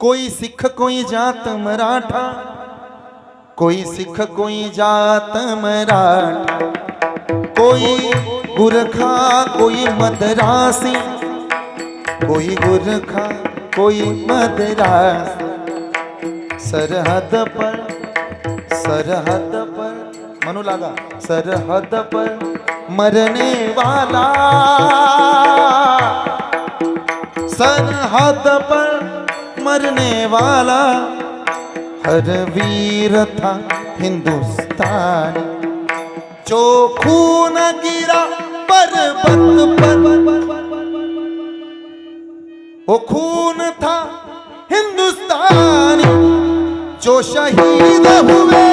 कोई सिख कोई जात मराठा, कोई सिख कोई जात मराठा, कोई गुरखा कोई मदरासी, कोई गुरखा कोई मदरासी। सरहद पर मनु लागा, सरहद पर मरने वाला, सरहद पर मरने वाला हर वीर था हिंदुस्तान। जो खून गिरा पर्वत पर वो खून था हिंदुस्तानी। जो शहीद हुए